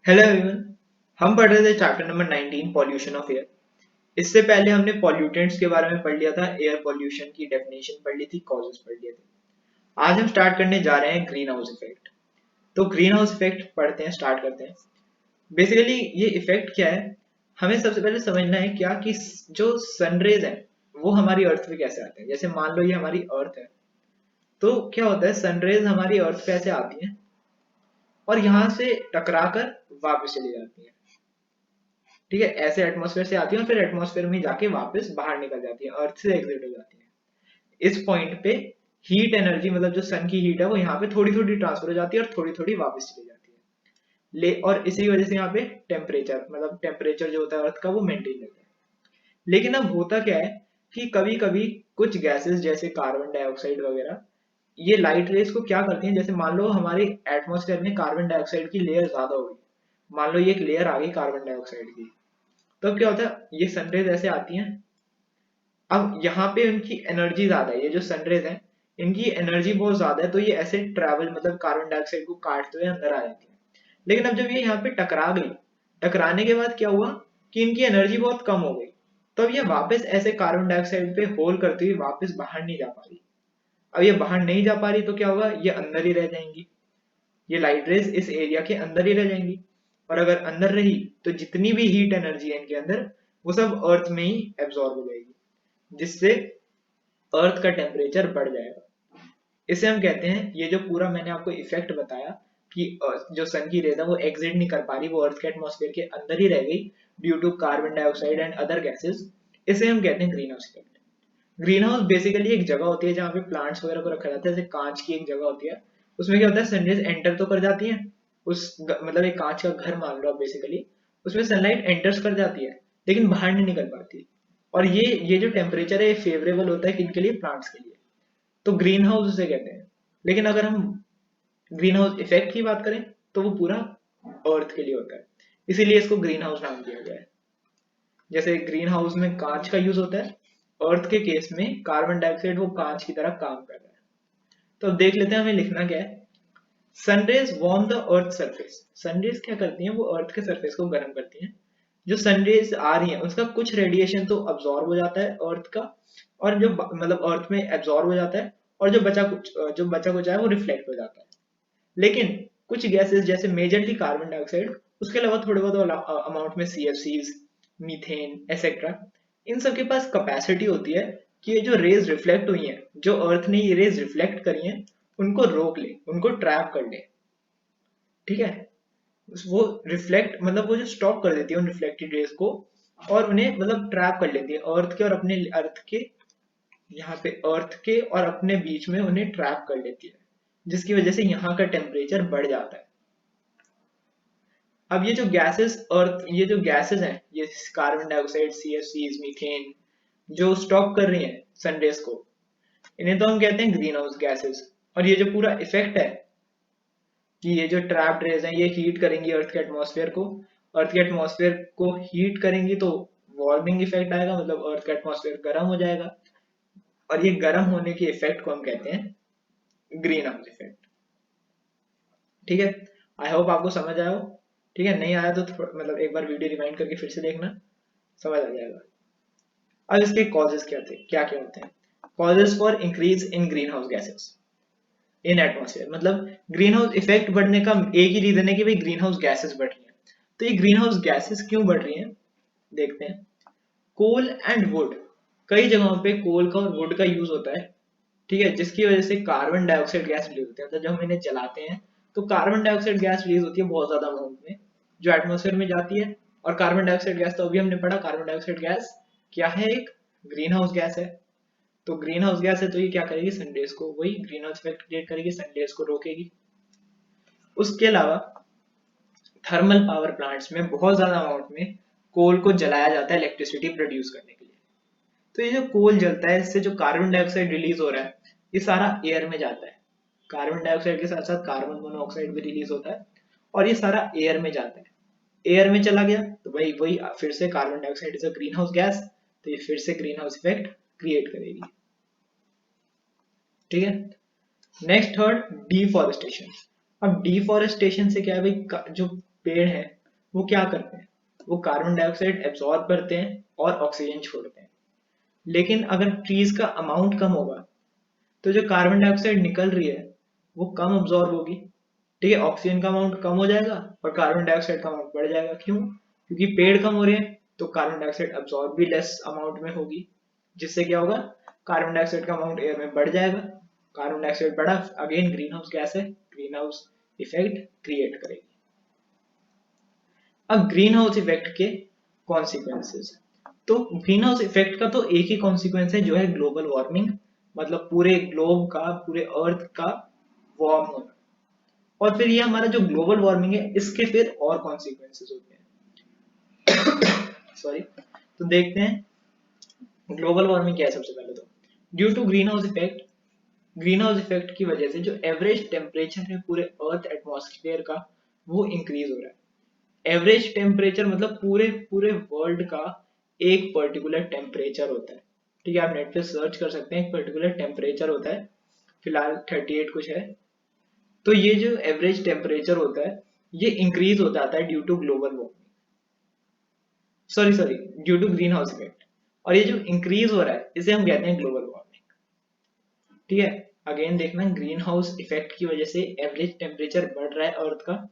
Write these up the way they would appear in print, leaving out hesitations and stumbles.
Hello everyone. हम पढ़ रहे थे chapter number 19 pollution of air. इससे पहले हमने पॉल्यूटेंट्स के बारे में पढ़ लिया था, एयर पॉल्यूशन की डेफिनेशन पढ़ ली थी, कॉजेस पढ़ लिए थे। आज हम स्टार्ट करने जा रहे हैं ग्रीन हाउस इफेक्ट। तो ग्रीन हाउस इफेक्ट पढ़ते हैं, स्टार्ट करते हैं। बेसिकली ये इफेक्ट क्या है, हमें सबसे पहले समझना है क्या कि जो सनरेज है वो हमारी अर्थ पे कैसे आते हैं। जैसे मान लो ये हमारी अर्थ है, तो क्या होता है, सनरेज हमारी अर्थ पे ऐसे आती हैं और यहाँ से टकरा कर वापस चली जाती हैं। ठीक है, ऐसे एटमॉस्फेयर से आती है और फिर एटमॉस्फेयर में जाके वापस बाहर निकल जाती है, अर्थ से एग्जिट हो जाती है। इस पॉइंट पे हीट एनर्जी, मतलब जो सन की हीट है, वो यहाँ पे थोड़ी थोड़ी ट्रांसफर हो जाती है और थोड़ी थोड़ी वापस चली जाती है। और इसी वजह से यहाँ पे टेम्परेचर, मतलब टेम्परेचर जो होता है अर्थ का, वो मेंटेन रहता है। लेकिन अब होता क्या है कि कभी कभी कुछ गैसेस जैसे कार्बन डाइऑक्साइड वगैरह, ये लाइट रेज को क्या करती हैं, जैसे मान लो हमारे एटमॉस्फेयर में कार्बन डाइऑक्साइड की लेयर ज्यादा हो गई, मान लो ये एक लेयर आ गई कार्बन डाइऑक्साइड की, तब क्या होता है, ये सनरेज ऐसे आती हैं। अब यहाँ पे उनकी एनर्जी ज्यादा है, ये जो सनरेज है इनकी एनर्जी बहुत ज्यादा है, तो ये ऐसे ट्रैवल, मतलब कार्बन डाइऑक्साइड को काटते हुए अंदर आ जाती है। लेकिन अब जब ये यहाँ पे टकरा गई, टकराने के बाद क्या हुआ कि इनकी एनर्जी बहुत कम हो गई, तो अब ये वापस ऐसे कार्बन डाइऑक्साइड पे होल्ड करती हुई वापस बाहर नहीं जा पा रही। अब ये बाहर नहीं जा पा रही तो क्या होगा, ये अंदर ही रह जाएंगी, ये लाइट रेज इस एरिया के अंदर ही रह जाएंगी। और अगर अंदर रही तो जितनी भी हीट एनर्जी है इनके अंदर, वो सब अर्थ में ही एब्जॉर्ब हो जाएगी, जिससे अर्थ का टेम्परेचर बढ़ जाएगा। इसे हम कहते हैं, ये जो पूरा मैंने आपको इफेक्ट बताया कि जो सन की रेज है वो एग्जिट नहीं कर पा रही, वो अर्थ के एटमॉस्फेयर के अंदर ही रह गई due to carbon dioxide and other gases, इसे हम कहते हैं greenhouse effect. Greenhouse basically एक जगह होती है जहाँ पे प्लांट्स वगैरह को रखा जाता है, जैसे कांच की एक जगह होती है। उसमें क्या होता है, सनरेज एंटर तो कर जाती है, मतलब एक कांच का घर मान लो आप बेसिकली, उसमें सनलाइट एंटर्स कर जाती है लेकिन बाहर नहीं निकल पाती। और ये जो टेम्परेचर है ये फेवरेबल होता है किनके लिए, प्लांट्स के लिए। तो ग्रीन हाउस उसे कहते हैं। लेकिन अगर हम ग्रीन हाउस इफेक्ट की बात करें तो वो पूरा अर्थ के लिए होता है, इसीलिए इसको ग्रीन हाउस नाम दिया गया है। जैसे ग्रीन हाउस में कांच का यूज होता है, अर्थ के केस में कार्बन डाइऑक्साइड वो कांच की तरह काम कर रहा है। तो अब देख लेते हैं हमें लिखना क्या है। Sun rays warm the earth surface. Sun rays क्या करती हैं, वो अर्थ के सरफेस को गर्म करती हैं। जो सनरेज आ रही है उसका कुछ रेडिएशन तो अब्जॉर्ब हो जाता है अर्थ का, और जो मतलब अर्थ में एब्जॉर्ब हो जाता है, और जो बचा कुछ है वो रिफ्लेक्ट हो जाता है। लेकिन कुछ गैसेस जैसे मेजरली कार्बन डाइऑक्साइड, उसके अलावा थोड़े बहुत अमाउंट में सीएफसीज, मीथेन एसेट्रा, इन सब के पास कैपेसिटी होती है कि ये जो रेज रिफ्लेक्ट हुई हैं, जो अर्थ ने ये रेज रिफ्लेक्ट करी हैं, उनको रोक ले, उनको ट्रैप कर ले। ठीक है, वो रिफ्लेक्ट, मतलब वो जो स्टॉप कर देती है उन रिफ्लेक्टेड रेज को, और उन्हें मतलब ट्रैप कर लेती है अर्थ के और अपने अर्थ के, यहाँ पे अर्थ के और अपने बीच में उन्हें ट्रैप कर लेती है, जिसकी वजह से यहाँ का टेम्परेचर बढ़ जाता है। अब ये जो गैसेस हैं, ये कार्बन डाइऑक्साइड, सीएफसीज, मीथेन, जो स्टॉप कर रही हैं सनरेज को, इन्हें तो हम कहते हैं ग्रीन हाउस गैसेस। और ये जो पूरा इफेक्ट है कि ये जो ट्रैप्ड रेज हैं ये हीट करेंगी अर्थ के एटमॉस्फेयर को, अर्थ के एटमॉस्फेयर को हीट करेंगी तो वार्मिंग इफेक्ट आएगा, मतलब अर्थ का एटमॉस्फेयर गर्म हो जाएगा, और ये गर्म होने के इफेक्ट को हम कहते हैं ग्रीन हाउस इफेक्ट। ठीक है, आई होप आपको समझ आया हो। ठीक है, नहीं आया तो मतलब एक बार वीडियो रिवाइंड करके फिर से देखना, समझ आ जाएगा। अब इसके कॉजेस क्या थे, क्या क्या होते हैं। Causes for increase in green house gases in atmosphere, मतलब ग्रीन हाउस इफेक्ट बढ़ने का एक ही रीजन है कि भाई ग्रीन हाउस गैसेस बढ़ रही हैं। तो ये ग्रीन हाउस गैसेस क्यों बढ़ रही हैं, देखते हैं। कोल एंड वुड, कई जगहों पे कोल का और वुड का यूज होता है। ठीक है, जिसकी वजह से कार्बन डाइऑक्साइड गैस रिलीज होती है, मतलब जब हम इन्हें जलाते हैं तो कार्बन डाइऑक्साइड गैस रिलीज होती है बहुत ज्यादा अमाउंट में, जो एटमॉस्फेयर में जाती है। और कार्बन डाइऑक्साइड गैस तो अभी हमने पढ़ा, कार्बन डाइऑक्साइड गैस क्या है, एक ग्रीन हाउस गैस है। तो ग्रीन हाउस गैस है तो ये क्या करेगी, सनरेज को, वही ग्रीन हाउस इफेक्ट क्रिएट करेगी, सनरेज को रोकेगी। उसके अलावा थर्मल पावर प्लांट्स में बहुत ज्यादा अमाउंट में कोल को जलाया जाता है इलेक्ट्रिसिटी प्रोड्यूस करने के लिए। तो ये जो कोल जलता है इससे जो कार्बन डाइऑक्साइड रिलीज हो रहा है, ये सारा एयर में जाता है। कार्बन डाइऑक्साइड के साथ साथ कार्बन मोनोऑक्साइड भी रिलीज होता है, और ये सारा एयर में जाता है। एयर में चला गया तो वही वही फिर से carbon dioxide is a green house gas, तो ये फिर से ग्रीन हाउस इफेक्ट क्रिएट करेगी। ठीक है, नेक्स्ट थर्ड, डिफॉरेस्टेशन। अब डिफॉरेस्टेशन से क्या है भाई, जो पेड़ हैं वो क्या करते हैं, वो कार्बन डाइऑक्साइड एब्जॉर्ब करते हैं और ऑक्सीजन छोड़ते हैं। लेकिन अगर ट्रीज का अमाउंट कम होगा तो जो कार्बन डाइऑक्साइड निकल रही है वो कम अब्जॉर्ब होगी, ठीक है, ऑक्सीजन का अमाउंट कम हो जाएगा और कार्बन डाइऑक्साइड का अमाउंट बढ़ जाएगा। क्यों? क्योंकि पेड़ कम हो रहे हैं तो कार्बन डाइऑक्साइड अब्जॉर्ब भी लेस अमाउंट में होगी, जिससे क्या होगा, कार्बन डाइऑक्साइड का अमाउंट एयर में बढ़ जाएगा। कार्बन डाइऑक्साइड बढ़ा, अगेन ग्रीन हाउस गैस है, ग्रीन हाउस इफेक्ट क्रिएट करेगी। अब ग्रीन हाउस इफेक्ट के कॉन्सिक्वेंसेस, तो ग्रीन हाउस इफेक्ट का तो एक ही कॉन्सिक्वेंस है जो है ग्लोबल वार्मिंग, मतलब पूरे ग्लोब का, पूरे अर्थ का वार्म होना। और फिर ये हमारा जो ग्लोबल वार्मिंग है इसके फिर और कॉन्सिक्वेंसेस होते हैं। सॉरी, तो देखते हैं ग्लोबल वार्मिंग क्या है। सबसे पहले तो due to greenhouse effect की वजह से जो एवरेज टेम्परेचर है पूरे अर्थ एटमॉस्फेयर का वो इंक्रीज हो रहा है। एवरेज टेम्परेचर मतलब पूरे पूरे वर्ल्ड का एक पर्टिकुलर टेम्परेचर होता है, ठीक है, आप नेट पे सर्च कर सकते हैं, एक पर्टिकुलर टेम्परेचर होता है, फिलहाल 38 कुछ है। तो ये जो एवरेज टेम्परेचर होता है ये इंक्रीज होता आता है due to global warming, sorry due to greenhouse effect. और ये जो इंक्रीज हो रहा है इसे हम कहते हैं ग्लोबल वार्मिंग, ठीक है। अगेन देखना, ग्रीन हाउस इफेक्ट की वजह से एवरेज टेम्परेचर बढ़ रहा है अर्थ का,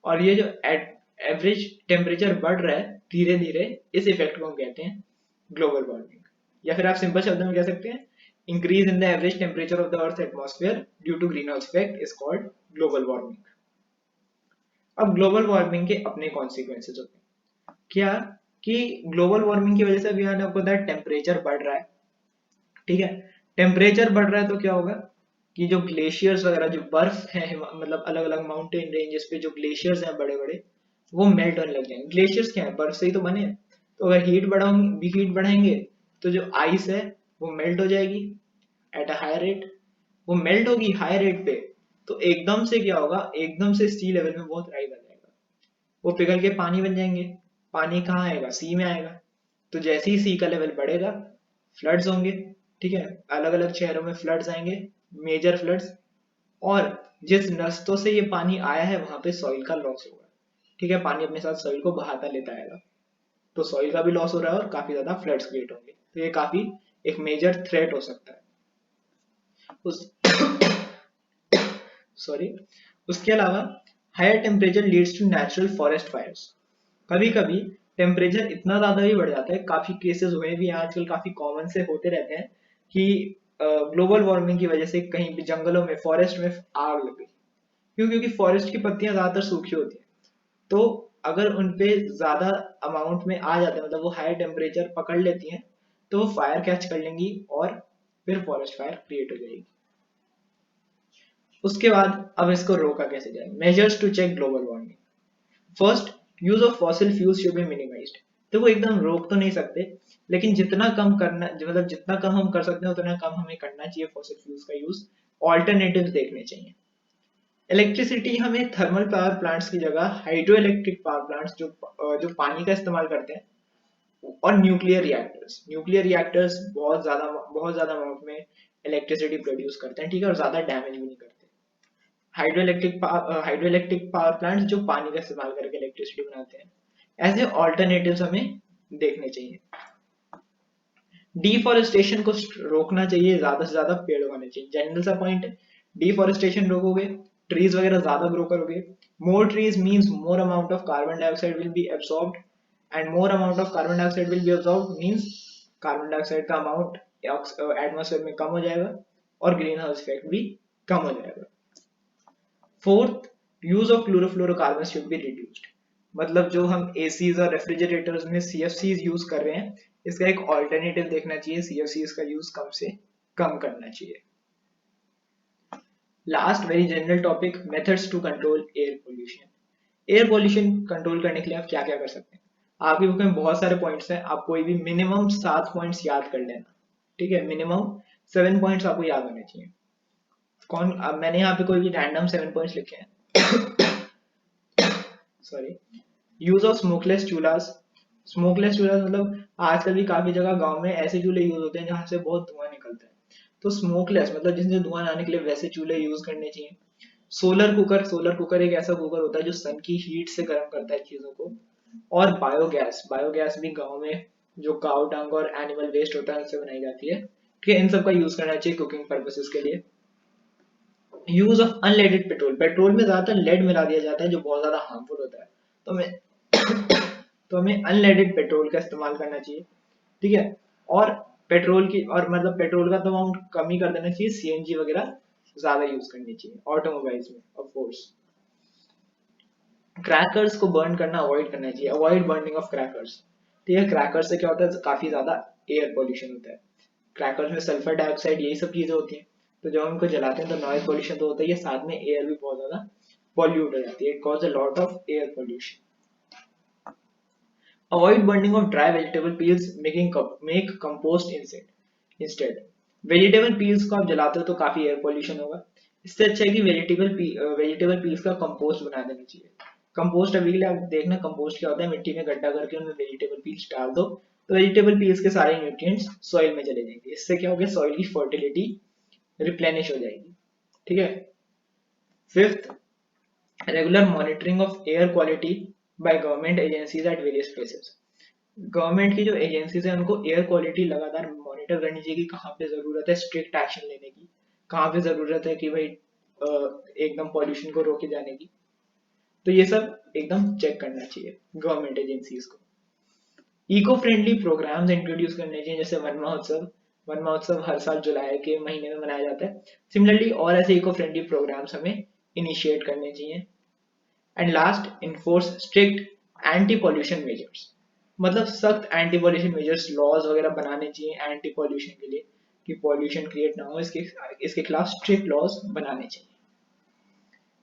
और ये जो एवरेज टेम्परेचर बढ़ रहा है धीरे धीरे, इस इफेक्ट को हम कहते हैं ग्लोबल वार्मिंग। या फिर आप सिंपल शब्दों में कह सकते हैं increase in the average temperature of the earth atmosphere due to greenhouse effect is called global warming. अब ग्लोबल वार्मिंग के अपने कॉन्सिक्वेंसेज होते हैं क्या, कि ग्लोबल वार्मिंग की वजह से अभी मैंने आपको बताया टेम्परेचर बढ़ रहा है, ठीक है। टेम्परेचर बढ़ रहा है तो क्या होगा कि जो ग्लेशियर्स वगैरह, जो बर्फ है, मतलब अलग अलग माउंटेन रेंजेस पे जो ग्लेशियर्स हैं बड़े बड़े, वो मेल्ट होने लग जाएंगे। ग्लेशियर्स क्या है, बर्फ से ही तो बने हैं। तो अगर हीट बढ़ाएंगे तो जो आइस है वो मेल्ट हो जाएगी एट अ हायर रेट। वो मेल्ट होगी हाई रेट पे, तो एकदम से क्या होगा, एकदम से सी लेवल में बहुत राइज आ जाएगा, वो पिघल के पानी बन जाएंगे। पानी कहाँ आएगा, सी में आएगा। तो जैसे ही सी का लेवल बढ़ेगा फ्लड्स होंगे, ठीक है, अलग अलग शहरों में फ्लड्स आएंगे, मेजर फ्लड्स। और जिस रास्तों से ये पानी आया है वहां पे सॉइल का लॉस होगा, ठीक है, पानी अपने साथ सॉइल को बहाता लेता आएगा, तो सॉइल का भी लॉस हो रहा है और काफी ज्यादा फ्लड्स क्रिएट होंगे। तो ये काफी एक मेजर थ्रेट हो सकता है उस सॉरी उसके अलावा higher temperature leads to natural forest fires. कभी कभी टेम्परेचर इतना ज्यादा भी बढ़ जाता है, काफी केसेस हुए भी हैं आजकल, काफी कॉमन से होते रहते हैं कि ग्लोबल वार्मिंग की वजह से कहीं भी जंगलों में, फॉरेस्ट में आग लग गई। क्यों? क्योंकि फॉरेस्ट की पत्तियां ज्यादातर सूखी होती हैं, तो अगर उनपे ज्यादा अमाउंट में आ जाते हैं, मतलब वो हायर टेम्परेचर पकड़ लेती हैं, तो वो फायर कैच कर लेंगी और फिर फॉरेस्ट फायर क्रिएट हो जाएगी। उसके बाद अब इसको रोका कैसे जाए? Measures to check global warming. First, use of fossil fuels should be minimized. तो वो एकदम रोक तो नहीं सकते, लेकिन जितना कम करना, मतलब जितना कम हम कर सकते हैं उतना कम हमें करना चाहिए फॉसिल फ्यूल्स का यूज। ऑल्टरनेटिव्स देखने चाहिए। इलेक्ट्रिसिटी हमें थर्मल पावर प्लांट्स की जगह हाइड्रो इलेक्ट्रिक पावर प्लांट्स जो पानी का इस्तेमाल करते हैं, और न्यूक्लियर रिएक्टर्स बहुत ज्यादा अमाउंट में इलेक्ट्रिसिटी प्रोड्यूस करते हैं, ठीक है, और ज्यादा डैमेज भी नहीं करते। हाइड्रो इलेक्ट्रिक पावर प्लांट्स जो पानी का इस्तेमाल करके इलेक्ट्रिसिटी बनाते हैं, ऐसे ऑल्टरनेटिव्स हमें देखने चाहिए। डिफॉरेस्टेशन को रोकना चाहिए, ज्यादा से ज्यादा पेड़ लगाने चाहिए, जनरल सा पॉइंट है। डिफॉरेस्टेशन रोकोगे, ट्रीज वगैरह ज्यादा ग्रो करोगे, more trees means more amount of carbon dioxide will be absorbed, and more amount of carbon dioxide will be absorbed means carbon dioxide का अमाउंट एटमॉस्फेयर में कम हो जाएगा और ग्रीन हाउस इफेक्ट भी कम हो जाएगा। Fourth, use of chlorofluorocarbon should be reduced. मतलब जो हम एसीज और रेफ्रिजरेटर्स में सीएफसीज यूज कर रहे हैं, इसका एक ऑल्टरनेटिव देखना चाहिए, सीएफसीज का यूज कम से कम करना चाहिए। Last very general topic, methods to control air pollution. Air pollution control करने के लिए आप क्या क्या कर सकते हैं? आपकी बुक में बहुत सारे पॉइंट्स हैं, आप कोई भी मिनिमम 7 पॉइंट्स याद कर लेना, ठीक है, मिनिमम 7 पॉइंट्स आपको याद होने चाहिए। अब मैंने यहाँ पे कोई भी रैंडम 7 पॉइंट्स लिखे हैं। Sorry, use of smokeless chulhas. Smokeless chulha मतलब आजकल भी काफी जगह गांव में ऐसे चूल्हे यूज होते हैं जहां से बहुत धुआं निकलता है, तो स्मोकलेस मतलब जिससे धुआं आने के लिए वैसे चूल्हे यूज करने चाहिए। सोलर कुकर एक ऐसा कुकर होता है जो सन की हीट से गर्म करता है चीजों को। और बायोगैस भी गांव में जो काउ डंग और एनिमल वेस्ट होता है उससे बनाई जाती है। ठीक है, इन सब का यूज करना चाहिए कुकिंग पर्पसेस के लिए। Use of unleaded petrol, petrol में ज्यादातर लेड मिला दिया जाता है जो बहुत ज्यादा हार्मफुल होता है, तो हमें तो हमें अनलेडेड पेट्रोल का इस्तेमाल करना चाहिए। ठीक है, और पेट्रोल की और मतलब पेट्रोल का तो अमाउंट कम ही कर देना चाहिए, सीएनजी वगैरह ज्यादा यूज करनी चाहिए ऑटोमोबाइल्स में ऑफ कोर्स। क्रैकर्स को बर्न करना अवॉइड करना चाहिए, अवॉइड बर्निंग ऑफ क्रैकर्स। ठीक है, क्रैकर्स से क्या होता है, काफी ज्यादा एयर पॉल्यूशन होता है। क्रैकर्स में सल्फर डाइऑक्साइड यही सब चीजें होती हैं, तो जब हम इनको जलाते हैं तो नॉइज पॉल्यूशन तो होता ही है, साथ में एयर भी बहुत ज्यादा पॉल्यूट हो जाती है, it cause a lot of air pollution. Avoid burning of dry vegetable peels, make compost instead. Vegetable peels को आप जलाते हो तो काफी एयर पॉल्यूशन होगा, इससे अच्छा है कि वेजिटेबल पील्स का कंपोस्ट बना देना चाहिए। कंपोस्ट अभी के लिए आप देखना कंपोस्ट क्या होता है, मिट्टी में गड्ढा करके उनमें वेजिटेबल पील्स डाल दो, तो वेजिटेबल पील्स के सारे न्यूट्रिएंट्स सॉइल में चले जाएंगे, इससे क्या होगा, सॉइल की फर्टिलिटी रिप्लेनिश हो जाएगी। ठीक है। Fifth, regular monitoring of air quality by government agencies at various places. Government की जो एजेंसीज है उनको एयर क्वालिटी लगातार मॉनिटर करनी चाहिए कि कहाँ पे जरूरत है स्ट्रिक्ट एक्शन लेने की, कहाँ पे जरूरत है कि भाई एकदम पॉल्यूशन को रोके जाने की, तो ये सब एकदम चेक करना चाहिए गवर्नमेंट एजेंसीज को। इको फ्रेंडली प्रोग्राम्स इंट्रोड्यूस करने चाहिए, जैसे वन महोत्सव हर साल जुलाई के महीने में मनाया जाता है। सिमिलरली और ऐसे इको फ्रेंडली प्रोग्राम्स हमें इनिशिएट करने चाहिए। And last, enforce strict anti pollution measures, मतलब सख्त एंटी पॉल्यूशन मेजर्स लॉज वगैरह बनाने चाहिए एंटी पॉल्यूशन के लिए, कि पॉल्यूशन क्रिएट ना हो, इसके खिलाफ स्ट्रिक्ट लॉज बनाने चाहिए।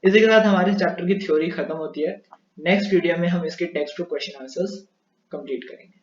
इसी के साथ हमारे चैप्टर की थ्योरी खत्म होती है। नेक्स्ट वीडियो में हम इसके text to question answers complete करेंगे।